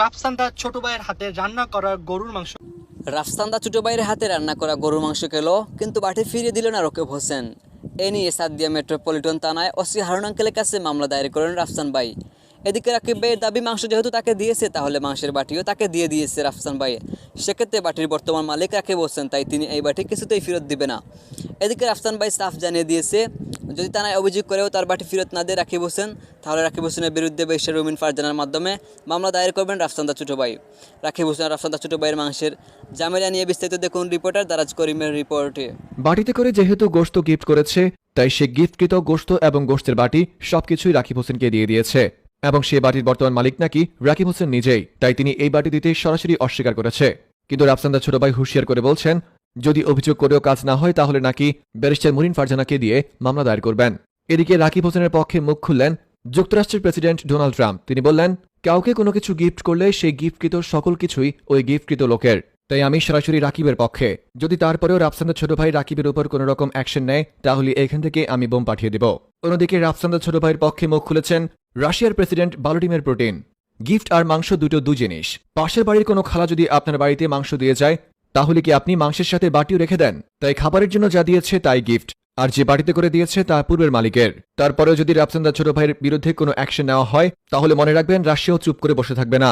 রাফসান তার ছোট ভাইয়ের হাতে রান্না করা গরুর মাংস। রাফসান তার ছোট ভাইয়ের হাতে রান্না করা গরুর মাংস খেলো, কিন্তু বাটি ফিরিয়ে দিল না রকিব হোসেন। এ নিয়ে সাদিয়া মেট্রোপলিটন থানায় ওসি হারুন আঙ্কেলের কাছে মামলা দায়ের করেন রাফসান ভাই। এদিকে রাকিব ভাইয়ের দাবি, মাংস যেহেতু তাকে দিয়েছে তাহলে মাংসের বাটিও তাকে দিয়ে দিয়েছে রাফসান ভাই। সেক্ষেত্রে বাটির বর্তমান মালিক রাকিব হোসেন, তাই তিনি এই বাটি কিছুতেই ফেরত দিবে না। এদিকে রাফসান ভাই সাফ জানিয়ে দিয়েছে, যদি থানায় অভিযোগ করেও তার বাটি ফেরত না দেয় রাকিব হোসেন, তাহলে রাকিব হোসেনের বিরুদ্ধে বেশ্যা রুমিন ফারজানার মাধ্যমে মামলা দায়ের করবেন রাফসান তার ছোট ভাই। রাকিব হোসেন রাফসান তার ছোট ভাইয়ের মাংসের ঝামেলা নিয়ে বিস্তারিত দেখুন রিপোর্টার দারাজ করিমের রিপোর্টে। বাটিতে করে যেহেতু গোশত গিফট করেছে, তাই সে গিফটকৃত গোশত এবং গোশতের বাটি সবকিছুই রাকিব হোসেনকে দিয়ে দিয়েছে এবং সে বাটির বর্তমান মালিক নাকি রাকিব হোসেন নিজেই, তাই তিনি এই বাটি দিতে সরাসরি অস্বীকার করেছে। কিন্তু রাফসান তার ছোট ভাই হুঁশিয়ার করে বলছেন, যদি অভিযোগ করেও কাজ না হয় তাহলে নাকি ব্যারিস্টার মুরিন ফারজানাকে দিয়ে মামলা দায়ের করবেন। এদিকে রাকিব হোসেনের পক্ষে মুখ খুললেন যুক্তরাষ্ট্রের প্রেসিডেন্ট ডোনাল্ড ট্রাম্প। তিনি বললেন, কাউকে কোনো কিছু গিফট করলে সেই গিফটকৃত সকল কিছুই ওই গিফটকৃত লোকের, তাই আমি সরাসরি রাকিবের পক্ষে। যদি তারপরেও রাফসানের ছোট ভাই রাকিবের উপর কোনো রকম অ্যাকশন নেয় তাহলে এখান থেকে আমি বোম পাঠিয়ে দেব। অন্যদিকে রাফসানের ছোট ভাইয়ের পক্ষে মুখ খুলেছেন রাশিয়ার প্রেসিডেন্ট ভ্লাদিমির পুতিন। গিফট আর মাংস দুটো দু জিনিস। পাশের বাড়ির কোনো খালা যদি আপনার বাড়িতে মাংস দিয়ে যায়, তাহলে কি আপনি মাংসের সাথে বাটিও রেখে দেন? তাই খাবারের জন্য যা দিয়েছে তাই গিফট, আর যে বাটিতে করে দিয়েছে তা পূর্বের মালিকের। তারপরেও যদি রাফসান তার ছোট ভাইয়ের বিরুদ্ধে কোনো অ্যাকশন নেওয়া হয় তাহলে মনে রাখবেন রাশিয়াও চুপ করে বসে থাকবে না।